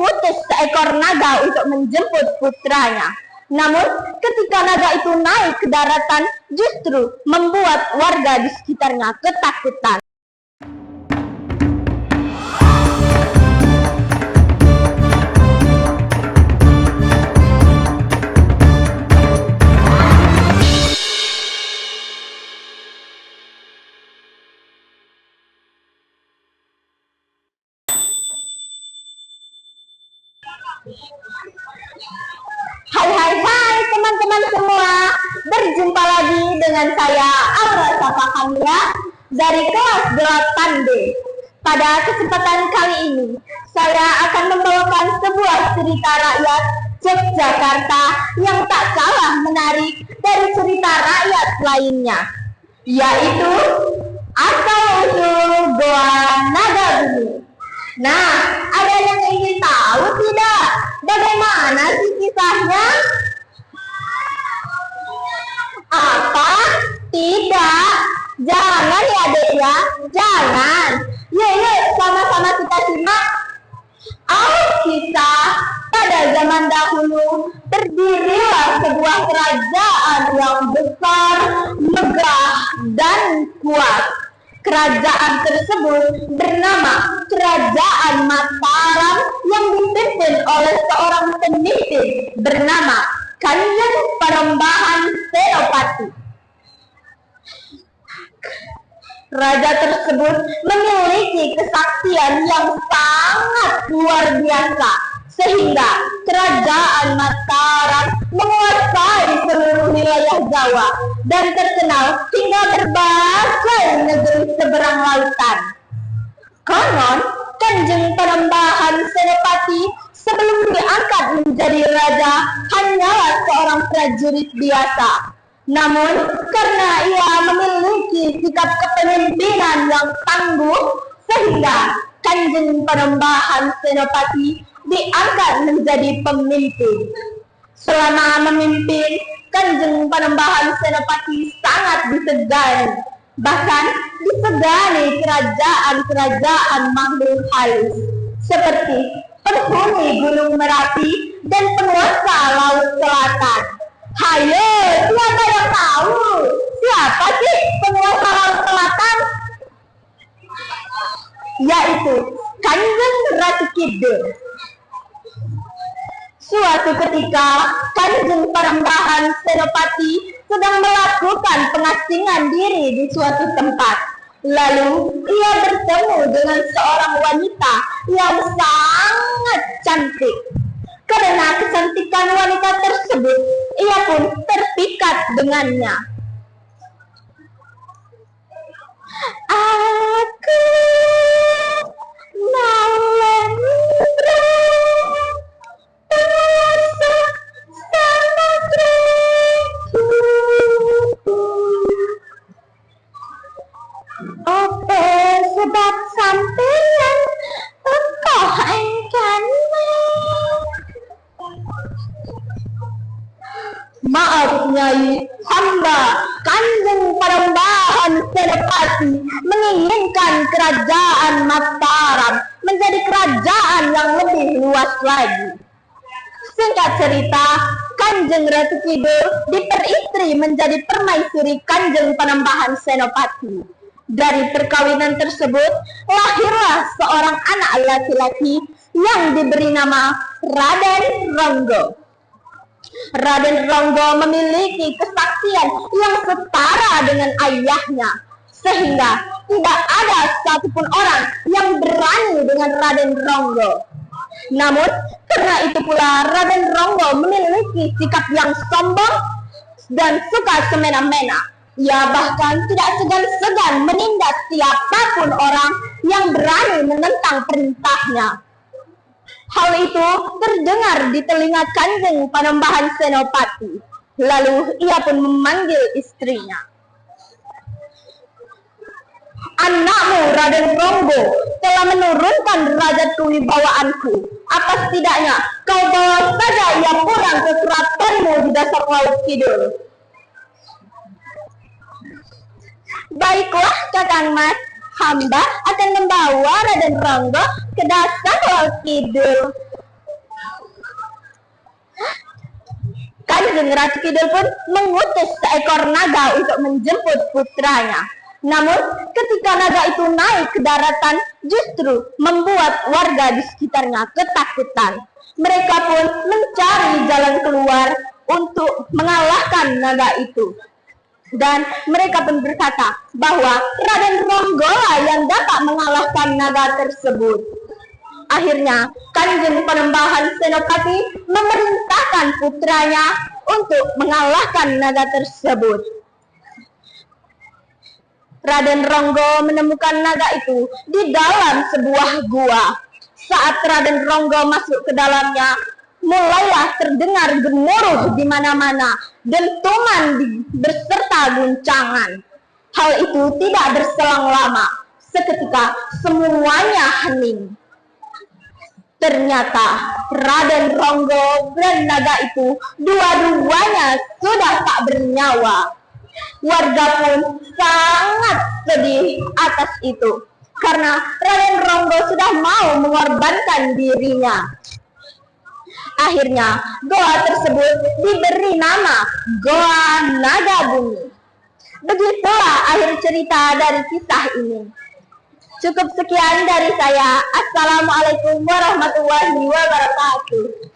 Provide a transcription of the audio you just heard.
mengutus seekor naga untuk menjemput putranya. Namun ketika naga itu naik ke daratan, justru membuat warga di sekitarnya ketakutan. Hai teman-teman semua, berjumpa lagi dengan saya Aura Safa Kamila dari kelas 8D. Pada kesempatan kali ini, saya akan membawakan sebuah cerita rakyat Yogyakarta yang tak kalah menarik dari cerita rakyat lainnya, yaitu asal-usul Goa Nagabumi. Nah, ada yang ingin tahu tidak? Bagaimana sih kisahnya? Apa? Tidak. Jangan ya dek ya, jangan. Yuk, sama-sama kita simak. Kisah pada zaman dahulu berdirilah sebuah kerajaan yang besar, megah, dan kuat. Kerajaan tersebut bernama Kerajaan Mataram yang dipimpin oleh seorang pemimpin bernama Kanjeng Panembahan Senopati. Raja tersebut memiliki kesaktian yang sangat luar biasa, sehingga Kerajaan Mataram menguasai seluruh wilayah Jawa dan terkenal hingga berbagai negeri seberang lautan. Konon, Kanjeng Panembahan Senopati sebelum diangkat menjadi raja hanyalah seorang prajurit biasa. Namun, karena ia memiliki sikap kepemimpinan yang tangguh, sehingga Kanjeng Panembahan Senopati diangkat menjadi pemimpin. Selama memimpin, Kanjeng Panembahan Senopati sangat disegani, bahkan disegani kerajaan-kerajaan makhluk halus seperti penghuni Gunung Merapi dan penguasa Laut Selatan. Hayo, siapa yang tahu? Siapa sih penguasa Laut Selatan? Yaitu Kanjeng Ratu Kidul. Suatu ketika, Kanjeng Panembahan Senopati sedang melakukan pengasingan diri di suatu tempat. Lalu, ia bertemu dengan seorang wanita yang sangat cantik. Karena kecantikan wanita tersebut, ia pun terpikat dengannya. Aku Nalendra, penguasa Samudra, apa sebab sampeyan teko engkang? Maaf Nyai, hamba Kanjeng Panembahan Senopati menginginkan kerajaan Mataram menjadi kerajaan yang lebih luas lagi. Singkat cerita, Kanjeng Ratu Kidul diperistri menjadi permaisuri Kanjeng Panembahan Senopati. Dari perkawinan tersebut, lahirlah seorang anak laki-laki yang diberi nama Raden Ronggo. Raden Ronggo memiliki kesaktian yang setara dengan ayahnya, sehingga tidak ada satupun orang yang berani dengan Raden Ronggo. Namun, karena itu pula Raden Ronggo memiliki sikap yang sombong dan suka semena-mena. Ia bahkan tidak segan-segan menindas siapapun orang yang berani menentang perintahnya. Hal itu terdengar di telinga Kanjeng Panembahan Senopati. Lalu ia pun memanggil istrinya. Anakmu Raden Ronggo telah menurunkan derajat kewibawaanku. Apa setidaknya kau bawa saja ia pulang ke keratonmu di dasar Laut Kidul. Baiklah Kakang Mas, hamba akan membawa Raden Ronggo ke dasar Laut Kidul. Kanjeng Ratu Kidul pun mengutus seekor naga untuk menjemput putranya. Namun ketika naga itu naik ke daratan justru membuat warga di sekitarnya ketakutan. Mereka pun mencari jalan keluar untuk mengalahkan naga itu. Dan mereka pun berkata bahwa Raden Ronggola yang dapat mengalahkan naga tersebut. Akhirnya Kanjeng Panembahan Senopati memerintahkan putranya untuk mengalahkan naga tersebut. Raden Ronggo menemukan naga itu di dalam sebuah gua. Saat Raden Ronggo masuk ke dalamnya, mulailah terdengar gemuruh di mana-mana, dentuman berserta guncangan. Hal itu tidak berselang lama. Seketika semuanya hening. Ternyata Raden Ronggo dan naga itu dua-duanya sudah tak bernyawa. Warga pun sangat sedih atas itu karena Raden Ronggo sudah mau mengorbankan dirinya. Akhirnya goa tersebut diberi nama Goa Naga Bumi. Begitulah akhir cerita dari kisah ini. Cukup sekian dari saya. Assalamualaikum warahmatullahi wabarakatuh.